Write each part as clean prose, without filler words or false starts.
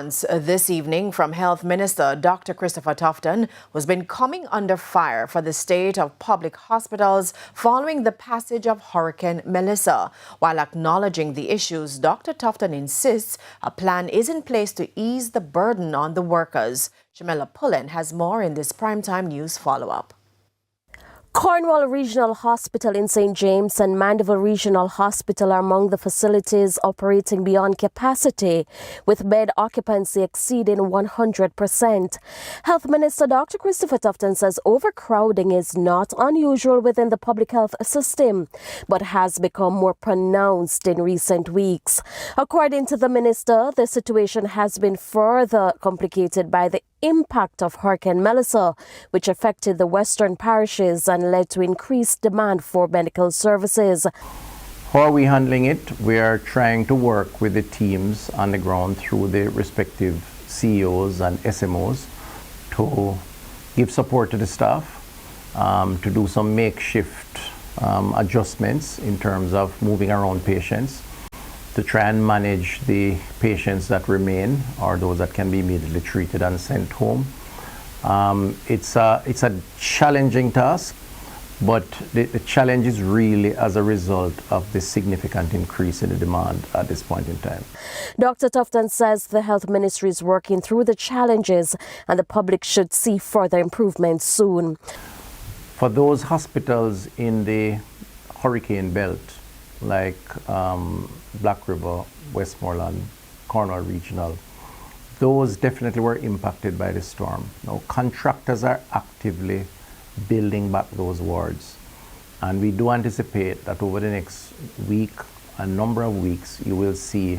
This evening from Health Minister Dr. Christopher Tufton, who's been coming under fire for the state of public hospitals following the passage of Hurricane Melissa. While acknowledging the issues, Dr. Tufton insists a plan is in place to ease the burden on the workers. Jamila Pullen has more in this primetime news follow-up. Cornwall Regional Hospital in St. James and Mandeville Regional Hospital are among the facilities operating beyond capacity, with bed occupancy exceeding 100%. Health Minister Dr. Christopher Tufton says overcrowding is not unusual within the public health system, but has become more pronounced in recent weeks. According to the minister, the situation has been further complicated by the impact of Hurricane Melissa, which affected the western parishes and led to increased demand for medical services. How are we handling it? We are trying to work with the teams on the ground through the respective CEOs and SMOs to give support to the staff, to do some makeshift adjustments in terms of moving around patients, to try and manage the patients that remain or those that can be immediately treated and sent home. It's a challenging task, but the challenge is really as a result of the significant increase in the demand at this point in time. Dr. Tufton says the health ministry is working through the challenges and the public should see further improvements soon. For those hospitals in the hurricane belt, like Black River, Westmoreland, Cornwall Regional, those definitely were impacted by the storm. Now, contractors are actively building back those wards, and we do anticipate that over the next week, a number of weeks, you will see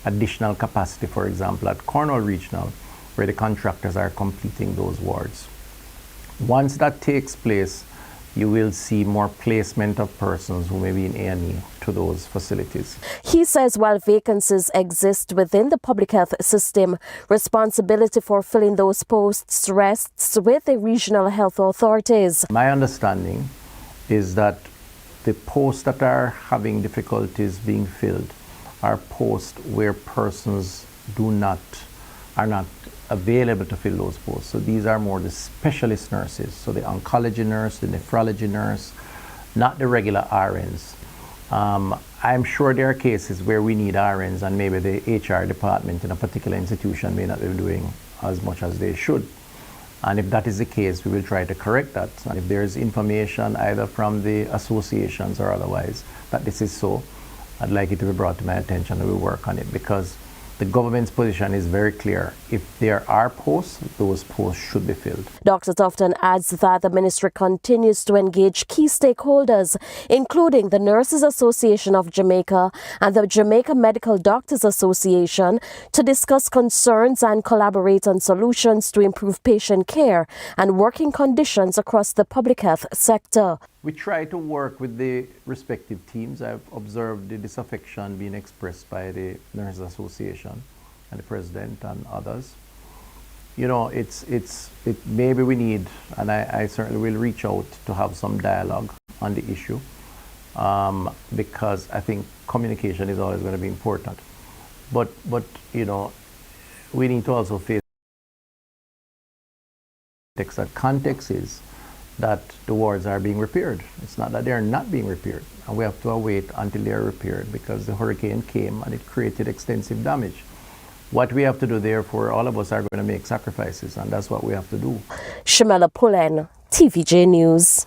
additional capacity, for example, at Cornwall Regional, where the contractors are completing those wards. Once that takes place, you will see more placement of persons who may be in A&E to those facilities. He says while vacancies exist within the public health system, responsibility for filling those posts rests with the regional health authorities. My understanding is that the posts that are having difficulties being filled are posts where persons are not available to fill those posts. So these are more the specialist nurses, so the oncology nurse, the nephrology nurse, not the regular RNs. I'm sure there are cases where we need RNs and maybe the HR department in a particular institution may not be doing as much as they should. And if that is the case, we will try to correct that. And if there is information either from the associations or otherwise that this is so, I'd like it to be brought to my attention and we'll work on it, because the government's position is very clear. If there are posts, those posts should be filled. Dr. Tufton adds that the ministry continues to engage key stakeholders, including the Nurses Association of Jamaica and the Jamaica Medical Doctors Association, to discuss concerns and collaborate on solutions to improve patient care and working conditions across the public health sector. We try to work with the respective teams. I've observed the disaffection being expressed by the Nurses Association and the president and others. You know, maybe we need, and I certainly will reach out to have some dialogue on the issue, because I think communication is always going to be important. But you know, we need to also face that context is that the wards are being repaired. It's not that they are not being repaired, and we have to wait until they are repaired because the hurricane came and it created extensive damage. What we have to do, therefore, all of us are going to make sacrifices, and that's what we have to do. Jamila Pullen, TVJ News.